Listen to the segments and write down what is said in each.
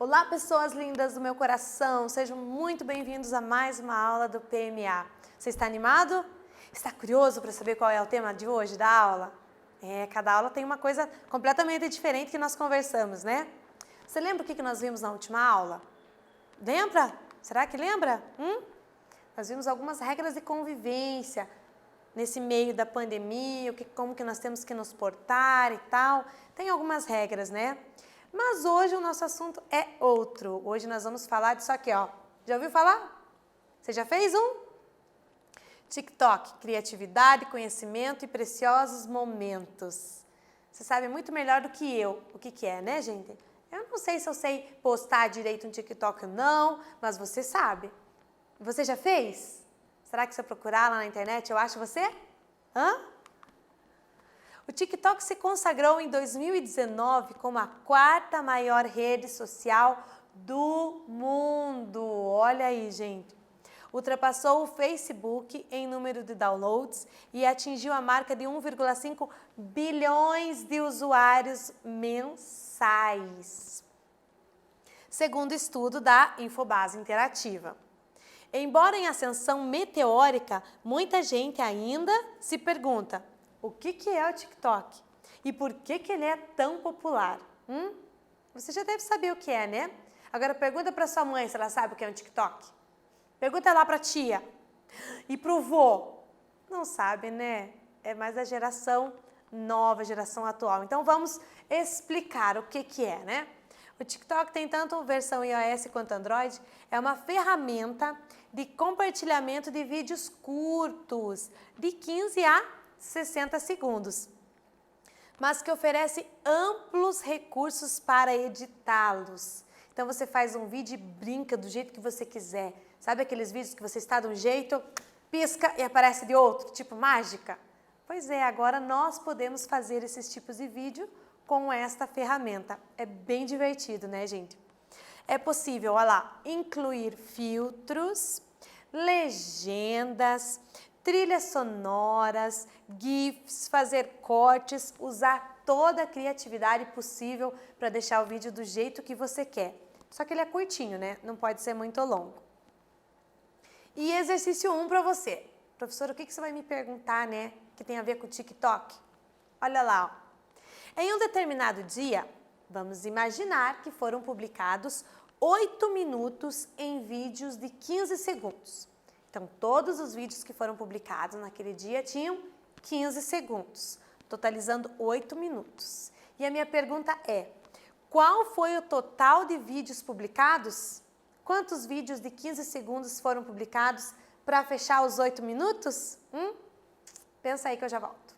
Olá, pessoas lindas do meu coração, sejam muito bem-vindos a mais uma aula do PMA. Você está animado? Está curioso para saber qual é o tema de hoje da aula? Cada aula tem uma coisa completamente diferente que nós conversamos, né? Você lembra o que nós vimos na última aula? Lembra? Será que lembra? Nós vimos algumas regras de convivência nesse meio da pandemia, como que nós temos que nos portar e tal. Tem algumas regras, né? Mas hoje o nosso assunto é outro. Hoje nós vamos falar disso aqui, ó. Já ouviu falar? Você já fez um? TikTok, criatividade, conhecimento e preciosos momentos. Você sabe muito melhor do que eu o que é, né, gente? Eu não sei se eu sei postar direito no TikTok ou não, mas você sabe. Você já fez? Será que se eu procurar lá na internet eu acho você? O TikTok se consagrou em 2019 como a quarta maior rede social do mundo. Olha aí, gente. Ultrapassou o Facebook em número de downloads e atingiu a marca de 1,5 bilhões de usuários mensais, segundo estudo da Infobase Interativa. Embora em ascensão meteórica, muita gente ainda se pergunta: o que é o TikTok? E por que ele é tão popular? Você já deve saber o que é, né? Agora pergunta para sua mãe se ela sabe o que é um TikTok. Pergunta lá para a tia. E para o vô? Não sabe, né? É mais a geração nova, a geração atual. Então vamos explicar o que é, né? O TikTok tem tanto versão iOS quanto Android. É uma ferramenta de compartilhamento de vídeos curtos, de 15 a 60 segundos, mas que oferece amplos recursos para editá-los. Então você faz um vídeo e brinca do jeito que você quiser. Sabe aqueles vídeos que você está de um jeito, pisca e aparece de outro, tipo mágica? Pois é, agora nós podemos fazer esses tipos de vídeo com esta ferramenta. É bem divertido, né, gente? É possível, olha lá, incluir filtros, legendas, trilhas sonoras, GIFs, fazer cortes, usar toda a criatividade possível para deixar o vídeo do jeito que você quer. Só que ele é curtinho, né? Não pode ser muito longo. E exercício 1 para você. Professora, o que você vai me perguntar, né? Que tem a ver com o TikTok? Olha lá, ó. Em um determinado dia, vamos imaginar que foram publicados 8 minutos em vídeos de 15 segundos. Então, todos os vídeos que foram publicados naquele dia tinham 15 segundos, totalizando 8 minutos. E a minha pergunta é: qual foi o total de vídeos publicados? Quantos vídeos de 15 segundos foram publicados para fechar os 8 minutos? Pensa aí que eu já volto.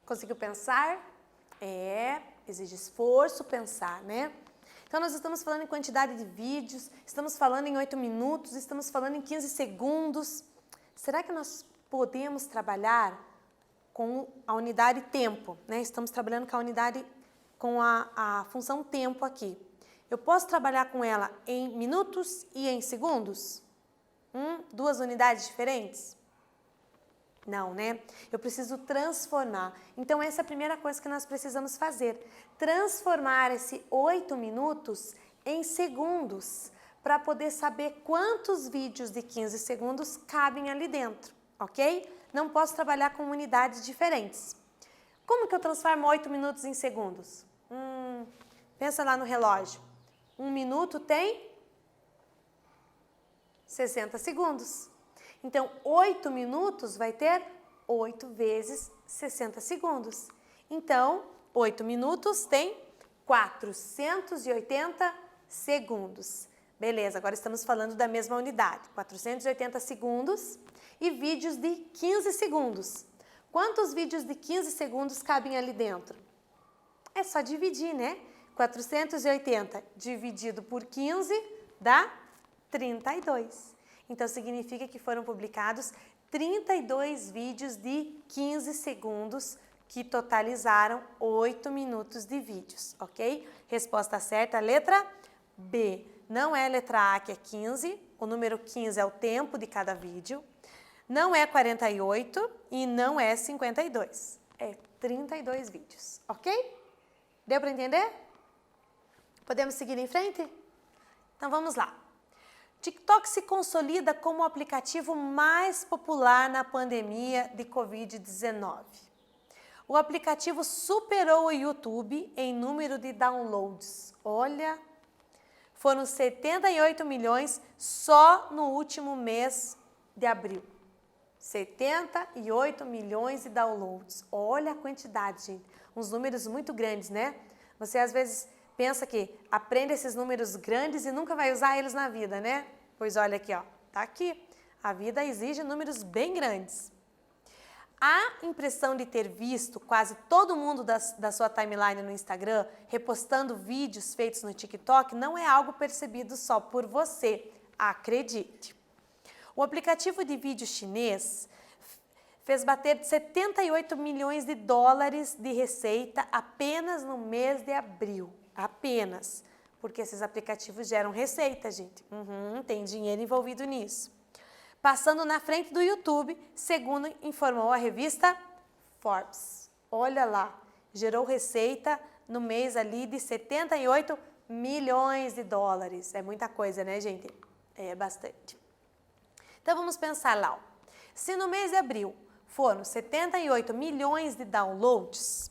Conseguiu pensar? Exige esforço pensar, né? Então, nós estamos falando em quantidade de vídeos, estamos falando em 8 minutos, estamos falando em 15 segundos. Será que nós podemos trabalhar com a unidade tempo, né? Estamos trabalhando com a unidade, com a função tempo aqui. Eu posso trabalhar com ela em minutos e em segundos? Duas unidades diferentes? Não, né? Eu preciso transformar. Então, essa é a primeira coisa que nós precisamos fazer. Transformar esse 8 minutos em segundos, para poder saber quantos vídeos de 15 segundos cabem ali dentro, ok? Não posso trabalhar com unidades diferentes. Como que eu transformo 8 minutos em segundos? Pensa lá no relógio. 1 minuto tem 60 segundos. Então, 8 minutos vai ter 8 vezes 60 segundos. Então, 8 minutos tem 480 segundos. Beleza, agora estamos falando da mesma unidade. 480 segundos e vídeos de 15 segundos. Quantos vídeos de 15 segundos cabem ali dentro? É só dividir, né? 480 dividido por 15 dá 32. Então, significa que foram publicados 32 vídeos de 15 segundos que totalizaram 8 minutos de vídeos, ok? Resposta certa, letra B. Não é a letra A, que é 15, o número 15 é o tempo de cada vídeo. Não é 48 e não é 52. É 32 vídeos, ok? Deu para entender? Podemos seguir em frente? Então, vamos lá. TikTok se consolida como o aplicativo mais popular na pandemia de Covid-19. O aplicativo superou o YouTube em número de downloads. Olha, foram 78 milhões só no último mês de abril. 78 milhões de downloads. Olha a quantidade, gente. Uns números muito grandes, né? Você às vezes pensa que aprende esses números grandes e nunca vai usar eles na vida, né? Pois olha aqui, ó, tá aqui. A vida exige números bem grandes. A impressão de ter visto quase todo mundo da sua timeline no Instagram repostando vídeos feitos no TikTok não é algo percebido só por você, acredite. O aplicativo de vídeo chinês fez bater 78 milhões de dólares de receita apenas no mês de abril. Apenas. Porque esses aplicativos geram receita, gente. Tem dinheiro envolvido nisso. Passando na frente do YouTube, segundo informou a revista Forbes. Olha lá, gerou receita no mês ali de 78 milhões de dólares. É muita coisa, né, gente? É bastante. Então, vamos pensar lá. Ó. Se no mês de abril foram 78 milhões de downloads,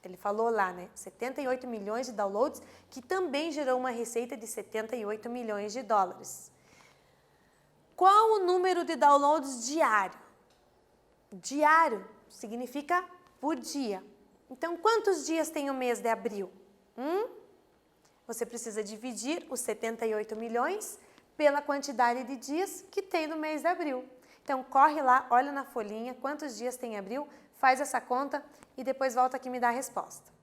ele falou lá, né? 78 milhões de downloads, que também gerou uma receita de 78 milhões de dólares. Qual o número de downloads diário? Diário significa por dia. Então, quantos dias tem o mês de abril? Você precisa dividir os 78 milhões pela quantidade de dias que tem no mês de abril. Então, corre lá, olha na folhinha quantos dias tem em abril, faz essa conta e depois volta aqui e me dá a resposta.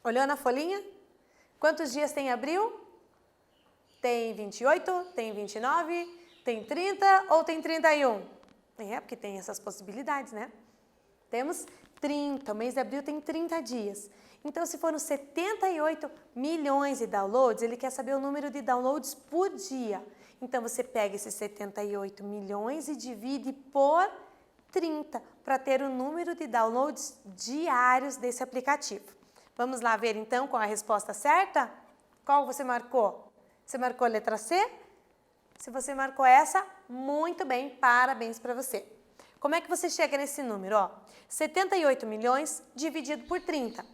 Olhou na folhinha? Quantos dias tem abril? Tem 28, tem 29, tem 30 ou tem 31? Porque tem essas possibilidades, né? Temos 30, o mês de abril tem 30 dias. Então, se foram 78 milhões de downloads, ele quer saber o número de downloads por dia. Então, você pega esses 78 milhões e divide por 30 para ter o número de downloads diários desse aplicativo. Vamos lá ver, então, qual a resposta certa? Qual você marcou? Você marcou a letra C? Se você marcou essa, muito bem, parabéns para você. Como é que você chega nesse número? 78 milhões dividido por 30.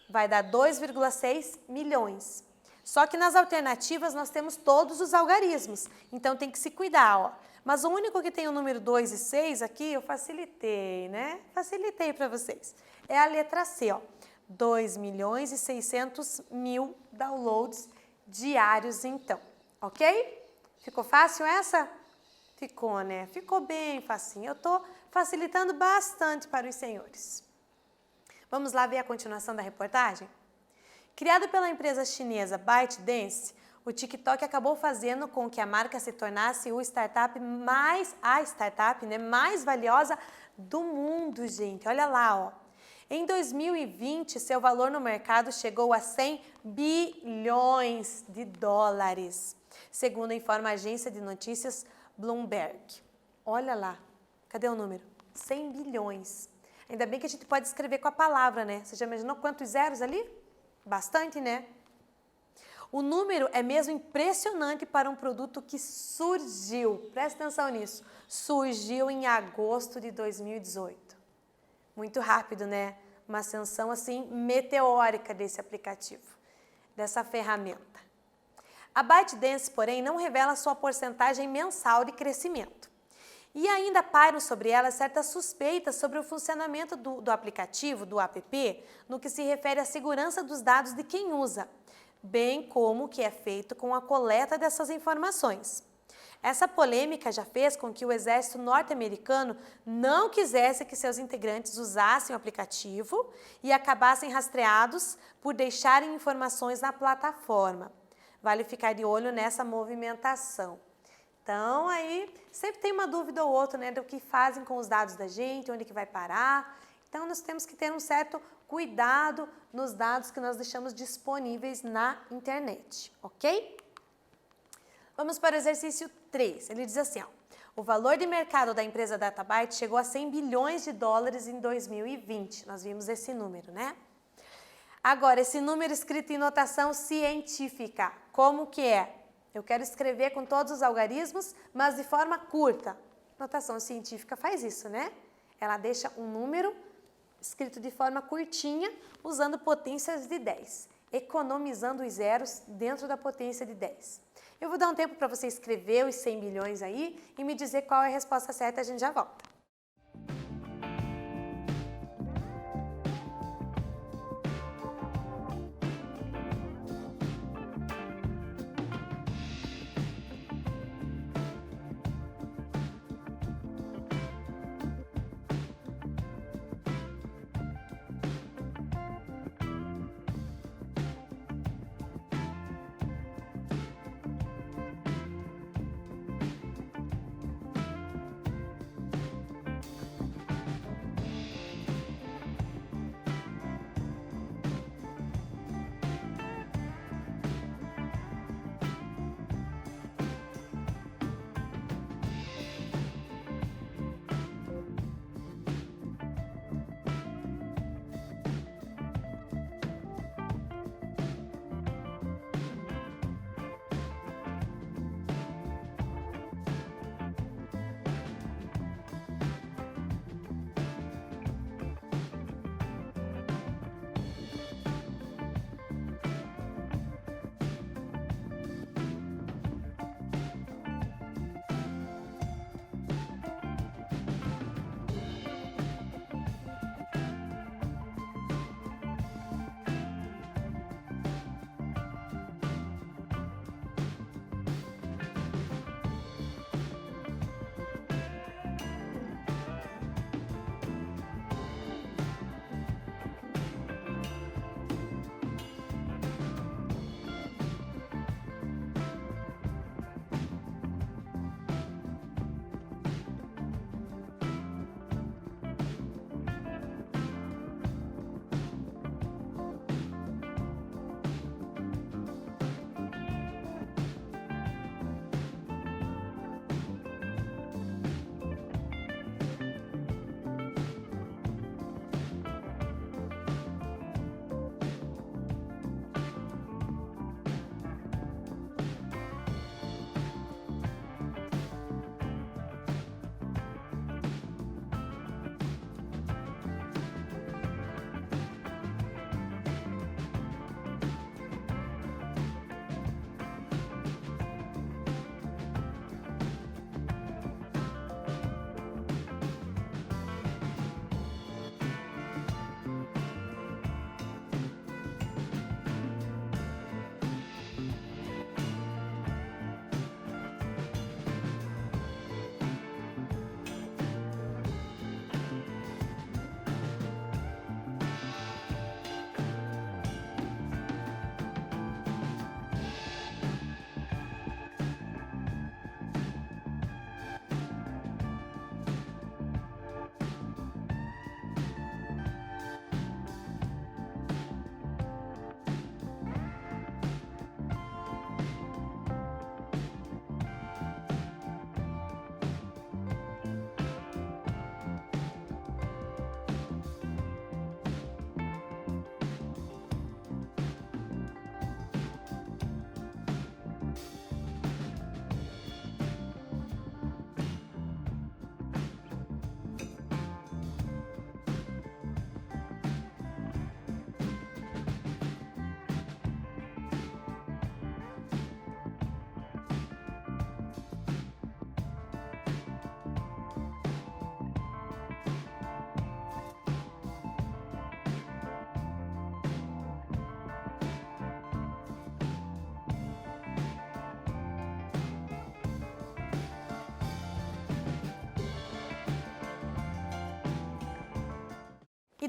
Vai dar 2,6 milhões. Só que nas alternativas nós temos todos os algarismos, então tem que se cuidar. Mas o único que tem o número 2 e 6 aqui, eu facilitei, né? Facilitei para vocês. É a letra C, 2 milhões e 600 mil downloads diários, então. Ok? Ficou fácil essa? Ficou, né? Ficou bem facinho. Eu estou facilitando bastante para os senhores. Vamos lá ver a continuação da reportagem? Criado pela empresa chinesa ByteDance, o TikTok acabou fazendo com que a marca se tornasse a startup mais valiosa do mundo, gente. Olha lá, Em 2020, seu valor no mercado chegou a 100 bilhões de dólares, segundo informa a agência de notícias Bloomberg. Olha lá, cadê o número? 100 bilhões. Ainda bem que a gente pode escrever com a palavra, né? Você já imaginou quantos zeros ali? Bastante, né? O número é mesmo impressionante para um produto que surgiu, presta atenção nisso, surgiu em agosto de 2018. Muito rápido, né? Uma ascensão assim meteórica desse aplicativo, dessa ferramenta. A ByteDance, porém, não revela sua porcentagem mensal de crescimento. E ainda pairam sobre ela certas suspeitas sobre o funcionamento do aplicativo, do app, no que se refere à segurança dos dados de quem usa, bem como o que é feito com a coleta dessas informações. Essa polêmica já fez com que o exército norte-americano não quisesse que seus integrantes usassem o aplicativo e acabassem rastreados por deixarem informações na plataforma. Vale ficar de olho nessa movimentação. Então, aí, sempre tem uma dúvida ou outra, né, do que fazem com os dados da gente, onde que vai parar. Então, nós temos que ter um certo cuidado nos dados que nós deixamos disponíveis na internet, ok? Vamos para o exercício 3. Ele diz assim, o valor de mercado da empresa DataByte chegou a 100 bilhões de dólares em 2020. Nós vimos esse número, né? Agora, esse número escrito em notação científica, como que é? Eu quero escrever com todos os algarismos, mas de forma curta. Notação científica faz isso, né? Ela deixa um número escrito de forma curtinha, usando potências de 10, economizando os zeros dentro da potência de 10. Eu vou dar um tempo para você escrever os 100 bilhões aí e me dizer qual é a resposta certa, a gente já volta.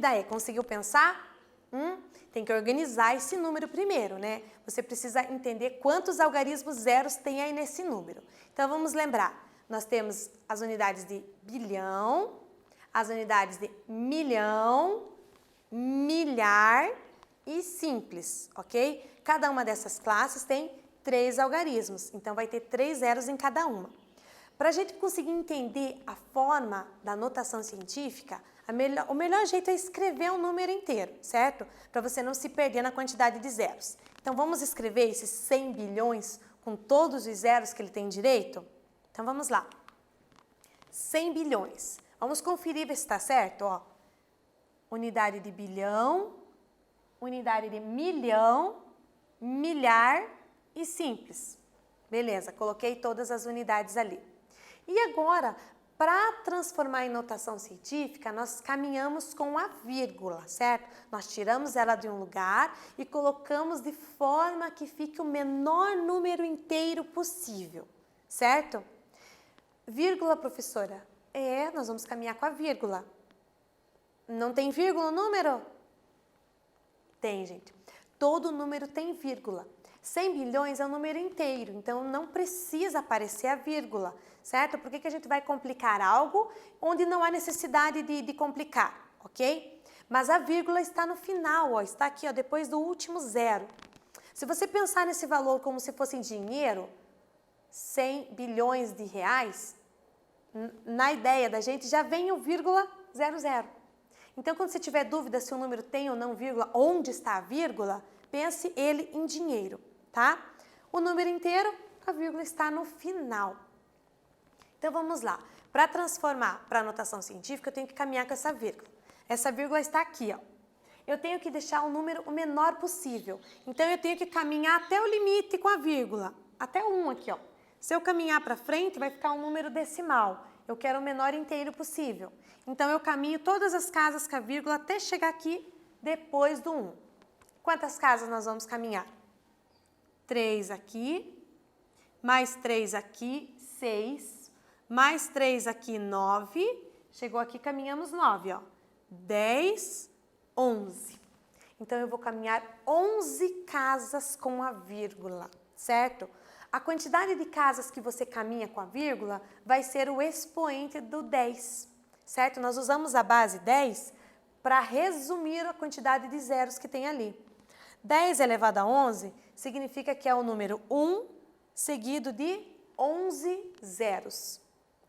dúvida é, conseguiu pensar? Tem que organizar esse número primeiro, né? Você precisa entender quantos algarismos zeros tem aí nesse número. Então, vamos lembrar. Nós temos as unidades de bilhão, as unidades de milhão, milhar e simples, ok? Cada uma dessas classes tem 3 algarismos, então vai ter 3 zeros em cada uma. Para a gente conseguir entender a forma da notação científica, o melhor jeito é escrever um número inteiro, certo? Para você não se perder na quantidade de zeros. Então, vamos escrever esses 100 bilhões com todos os zeros que ele tem direito? Então, vamos lá. 100 bilhões. Vamos conferir se está certo, ó. Unidade de bilhão, unidade de milhão, milhar e simples. Beleza, coloquei todas as unidades ali. E agora, para transformar em notação científica, nós caminhamos com a vírgula, certo? Nós tiramos ela de um lugar e colocamos de forma que fique o menor número inteiro possível, certo? Vírgula, professora? Nós vamos caminhar com a vírgula. Não tem vírgula no número? Tem, gente. Todo número tem vírgula. 100 bilhões é um número inteiro, então não precisa aparecer a vírgula, certo? Por que a gente vai complicar algo onde não há necessidade de complicar, ok? Mas a vírgula está no final, ó, está aqui, ó, depois do último zero. Se você pensar nesse valor como se fosse em dinheiro, 100 bilhões de reais, na ideia da gente já vem o vírgula 00. Então, quando você tiver dúvida se o número tem ou não vírgula, onde está a vírgula, pense ele em dinheiro, tá? O número inteiro, a vírgula está no final. Então, vamos lá. Para transformar para a notação científica, eu tenho que caminhar com essa vírgula. Essa vírgula está aqui, ó. Eu tenho que deixar o número o menor possível. Então, eu tenho que caminhar até o limite com a vírgula. Até o 1 aqui, ó. Se eu caminhar para frente, vai ficar um número decimal. Eu quero o menor inteiro possível. Então, eu caminho todas as casas com a vírgula até chegar aqui depois do 1. Quantas casas nós vamos caminhar? 3 aqui, mais 3 aqui, 6, mais 3 aqui, 9. Chegou aqui, caminhamos 9, ó. 10, 11. Então, eu vou caminhar 11 casas com a vírgula, certo? A quantidade de casas que você caminha com a vírgula vai ser o expoente do 10, certo? Nós usamos a base 10 para resumir a quantidade de zeros que tem ali. 10 elevado a 11 significa que é o número 1 seguido de 11 zeros,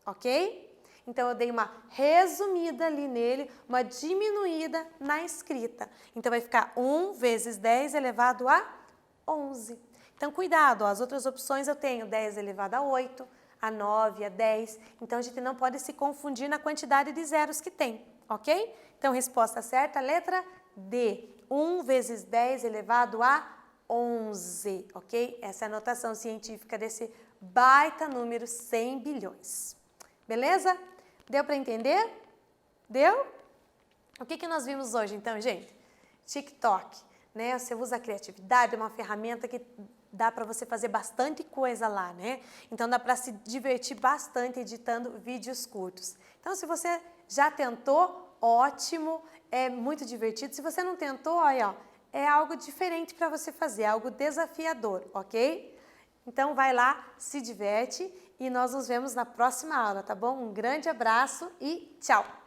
ok? Então, eu dei uma resumida ali nele, uma diminuída na escrita. Então, vai ficar 1 vezes 10 elevado a 11. Então, cuidado, ó, as outras opções eu tenho 10 elevado a 8, a 9, a 10. Então, a gente não pode se confundir na quantidade de zeros que tem, ok? Então, resposta certa, letra D. 1 vezes 10 elevado a 11, ok? Essa é a notação científica desse baita número 100 bilhões. Beleza? Deu para entender? Deu? O que nós vimos hoje, então, gente? TikTok, né? Você usa a criatividade, é uma ferramenta que dá para você fazer bastante coisa lá, né? Então, dá para se divertir bastante editando vídeos curtos. Então, se você já tentou, ótimo, é muito divertido. Se você não tentou, olha, ó, é algo diferente para você fazer, algo desafiador, ok? Então, vai lá, se diverte e nós nos vemos na próxima aula, tá bom? Um grande abraço e tchau!